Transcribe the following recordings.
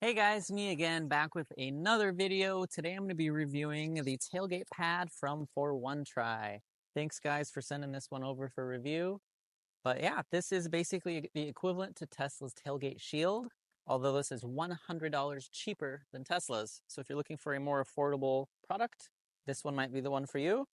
Hey guys, me again, back with another video. Today I'm going to be reviewing the tailgate pad from Foronetry. Thanks guys for sending this one over for review. But yeah, this is basically the equivalent to Tesla's tailgate shield, although this is $100 cheaper than Tesla's. So if you're looking for a more affordable product, this one might be the one for you.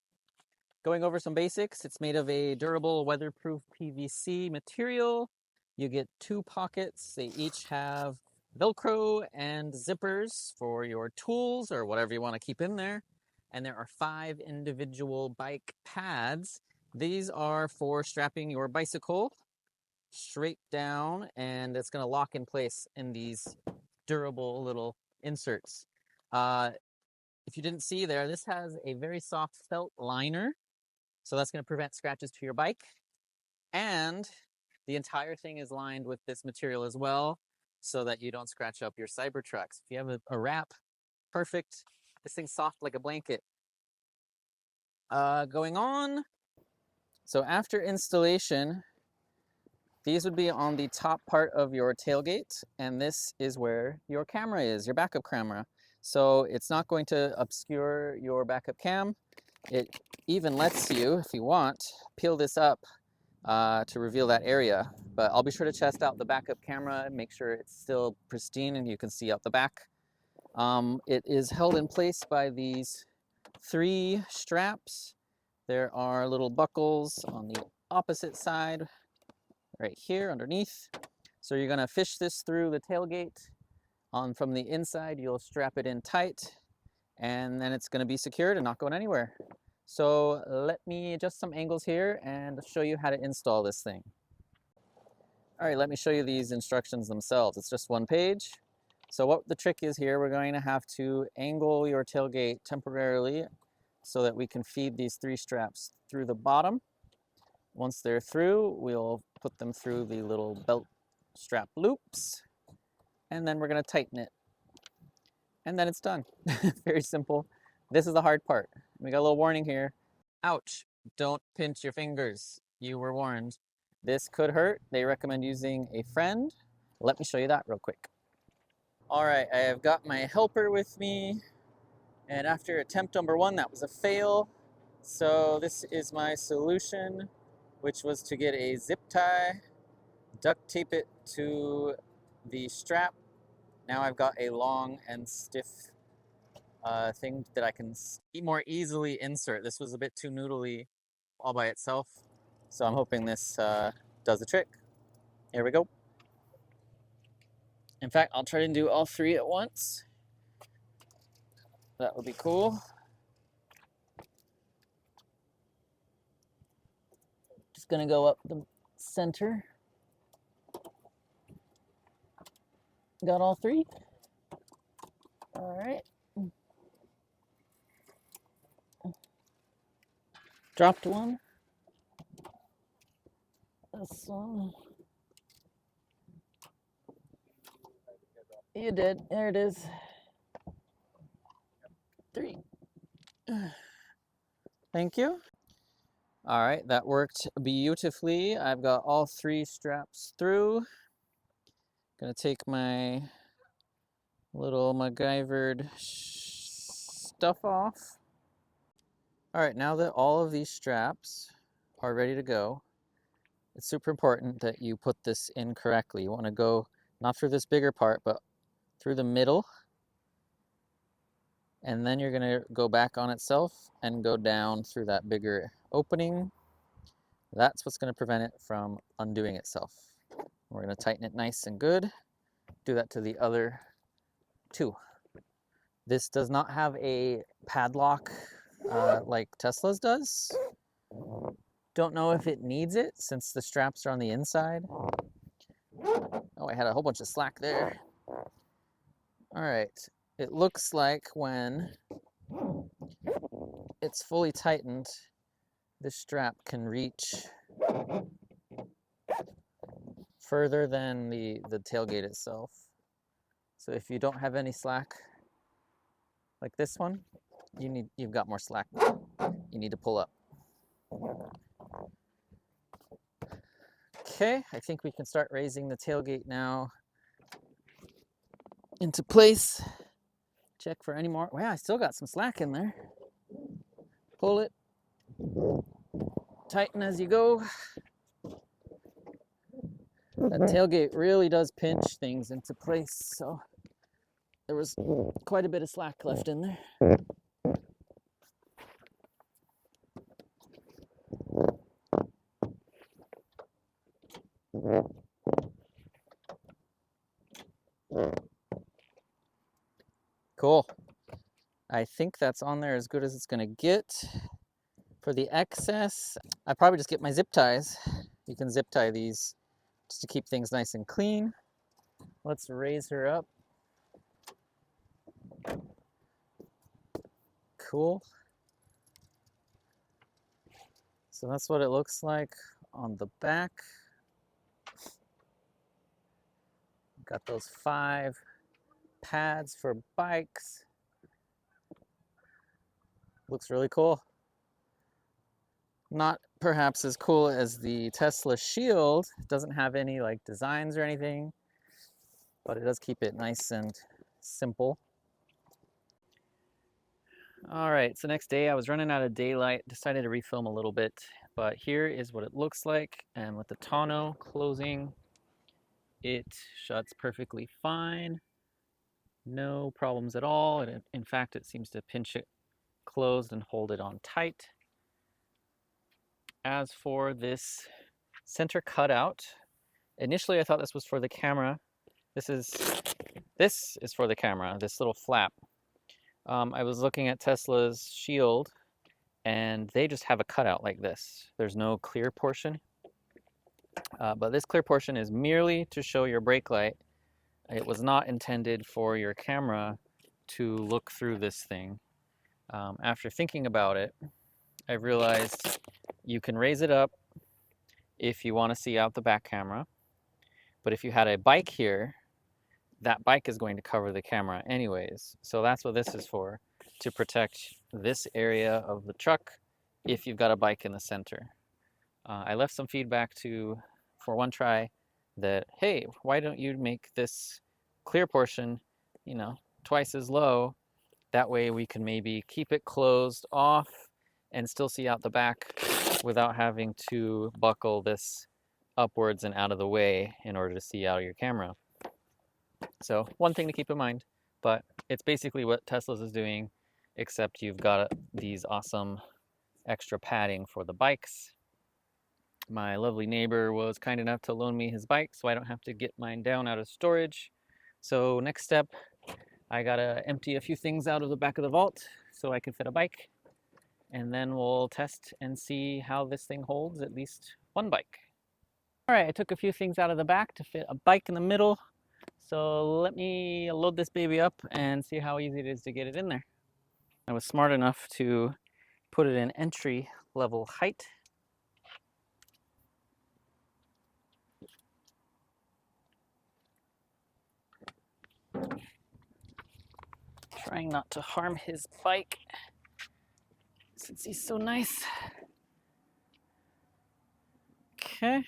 Going over some basics, it's made of a durable weatherproof PVC material. You get two pockets. They each have Velcro and zippers for your tools or whatever you want to keep in there. And there are 5 individual bike pads. These are for strapping your bicycle straight down, and it's going to lock in place in these durable little inserts. If you didn't see there, this has a very soft felt liner, so that's going to prevent scratches to your bike. And the entire thing is lined with this material as well, so that you don't scratch up your Cybertrucks. If you have a wrap, perfect. This thing's soft like a blanket. Going on. So after installation, these would be on the top part of your tailgate, and this is where your camera is, your backup camera. So it's not going to obscure your backup cam. It even lets you, if you want, peel this up to reveal that area. But I'll be sure to test out the backup camera and make sure it's still pristine and you can see out the back. It is held in place by these 3 straps. There are little buckles on the opposite side, right here underneath. So you're gonna fish this through the tailgate. From the inside, you'll strap it in tight, and then it's gonna be secured and not going anywhere. So let me adjust some angles here and show you how to install this thing. All right, let me show you these instructions themselves. It's just 1 page. So what the trick is here, we're going to have to angle your tailgate temporarily so that we can feed these 3 straps through the bottom. Once they're through, we'll put them through the little belt strap loops, and then we're going to tighten it. And then it's done. Very simple. This is the hard part. We got a little warning here. Ouch, don't pinch your fingers. You were warned. This could hurt. They recommend using a friend. Let me show you that real quick. All right, I have got my helper with me, and after attempt number 1, that was a fail. So this is my solution, which was to get a zip tie, duct tape it to the strap. Now I've got a long and stiff thing that I can more easily insert. This was a bit too noodly all by itself, so I'm hoping this does the trick. Here we go. In fact, I'll try to do all 3 at once. That would be cool. Just gonna go up the center. Got all 3? All right. Dropped one. This one. You did. There it is. 3. Thank you. All right, that worked beautifully. I've got all 3 straps through. Gonna take my little MacGyvered stuff off. All right, now that all of these straps are ready to go, it's super important that you put this in correctly. You want to go not through this bigger part, but through the middle. And then you're going to go back on itself and go down through that bigger opening. That's what's going to prevent it from undoing itself. We're going to tighten it nice and good. Do that to the other 2. This does not have a padlock like Tesla's does. Don't know if it needs it since the straps are on the inside. Oh, I had a whole bunch of slack there. All right, it looks like when it's fully tightened, this strap can reach further than the tailgate itself. So if you don't have any slack like this one, you've got more slack. You need to pull up. Okay, I think we can start raising the tailgate now. into place. Check for any more. Wow, I still got some slack in there. Pull it. Tighten as you go. That tailgate really does pinch things into place, so there was quite a bit of slack left in there. Cool. I think that's on there as good as it's gonna get. For the excess, I probably just get my zip ties. You can zip tie these just to keep things nice and clean. Let's raise her up. Cool. So that's what it looks like on the back. Got those 5 pads for bikes. Looks really cool. Not perhaps as cool as the Tesla Shield. It doesn't have any like designs or anything, but it does keep it nice and simple. All right, so next day I was running out of daylight, decided to refilm a little bit, but here is what it looks like. And with the tonneau closing, it shuts perfectly fine. No problems at all. And in fact, it seems to pinch it closed and hold it on tight. As for this center cutout, initially I thought this was for the camera. This is for the camera, this little flap. I was looking at Tesla's Shield, and they just have a cutout like this. There's no clear portion, but this clear portion is merely to show your brake light. It was not intended for your camera to look through this thing. After thinking about it, I realized you can raise it up if you want to see out the back camera, but if you had a bike here, that bike is going to cover the camera anyways. So that's what this is for, to protect this area of the truck if you've got a bike in the center. I left some feedback to Foronetry that, hey, why don't you make this clear portion, you know, twice as low? That way we can maybe keep it closed off and still see out the back without having to buckle this upwards and out of the way in order to see out of your camera. So one thing to keep in mind, but it's basically what Tesla's is doing, except you've got these awesome extra padding for the bikes. My lovely neighbor was kind enough to loan me his bike, so I don't have to get mine down out of storage. So next step, I gotta empty a few things out of the back of the vault so I can fit a bike, and then we'll test and see how this thing holds at least one bike. All right, I took a few things out of the back to fit a bike in the middle. So let me load this baby up and see how easy it is to get it in there. I was smart enough to put it in entry level height. Trying not to harm his bike since he's so nice. Okay.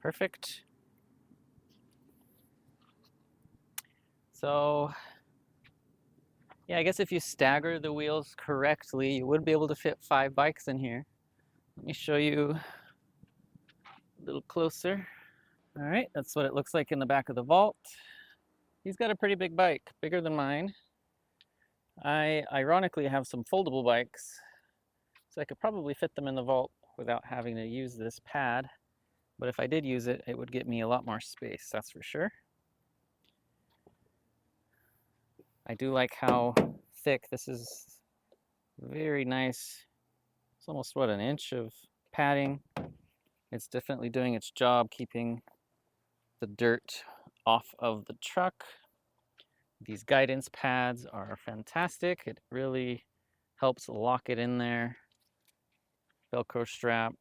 Perfect. So, yeah, I guess if you stagger the wheels correctly, you would be able to fit 5 bikes in here. Let me show you a little closer. All right, that's what it looks like in the back of the vault. He's got a pretty big bike, bigger than mine. I ironically have some foldable bikes, so I could probably fit them in the vault without having to use this pad. But if I did use it, it would get me a lot more space, that's for sure. I do like how thick this is. Very nice. It's almost, what, an inch of padding. It's definitely doing its job keeping the dirt off of the truck. These guidance pads are fantastic. It really helps lock it in there. Velcro strap,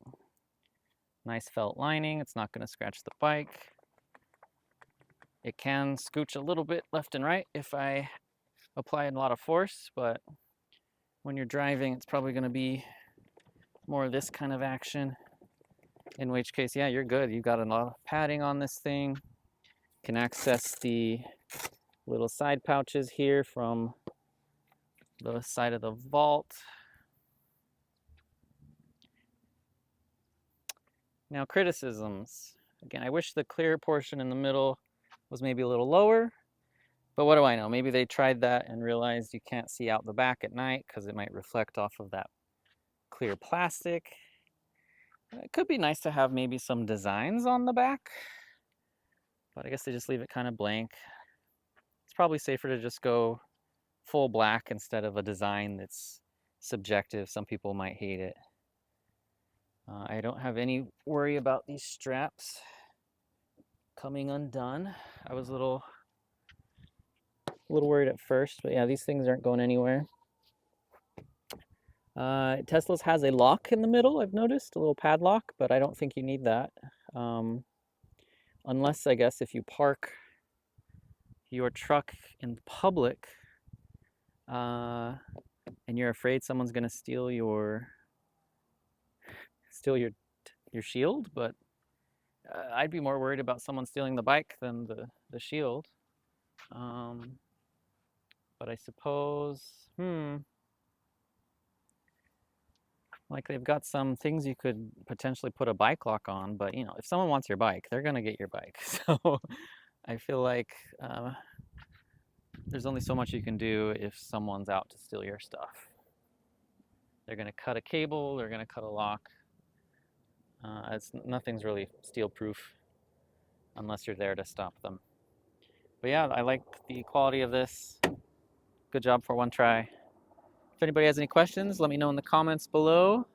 nice felt lining. It's not going to scratch the bike. It can scooch a little bit left and right if I apply a lot of force, but when you're driving, it's probably going to be more of this kind of action. In which case, yeah, you're good. You've got a lot of padding on this thing. You can access the little side pouches here from the side of the vault. Now, criticisms. Again, I wish the clear portion in the middle was maybe a little lower, but what do I know? Maybe they tried that and realized you can't see out the back at night because it might reflect off of that clear plastic. It could be nice to have maybe some designs on the back, but I guess they just leave it kind of blank. It's probably safer to just go full black instead of a design that's subjective. Some people might hate it. I don't have any worry about these straps coming undone. I was a little worried at first, but yeah, these things aren't going anywhere. Tesla's has a lock in the middle, I've noticed, a little padlock, but I don't think you need that. Unless, I guess, if you park your truck in public and you're afraid someone's going to steal your shield, but I'd be more worried about someone stealing the bike than the shield. But I suppose, like they've got some things you could potentially put a bike lock on, but you know, if someone wants your bike, they're gonna get your bike. So I feel like there's only so much you can do if someone's out to steal your stuff. They're gonna cut a cable, they're gonna cut a lock. Nothing's really steel-proof unless you're there to stop them. But yeah, I like the quality of this. Good job for one try. If anybody has any questions, let me know in the comments below.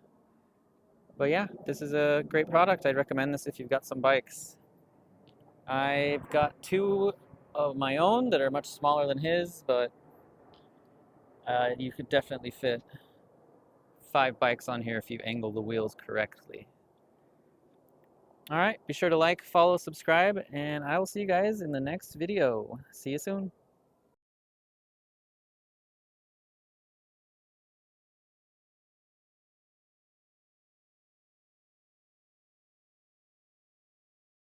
But yeah, this is a great product. I'd recommend this if you've got some bikes. I've got 2 of my own that are much smaller than his, but you could definitely fit 5 bikes on here if you angle the wheels correctly. All right, be sure to like, follow, subscribe, and I will see you guys in the next video. See you soon.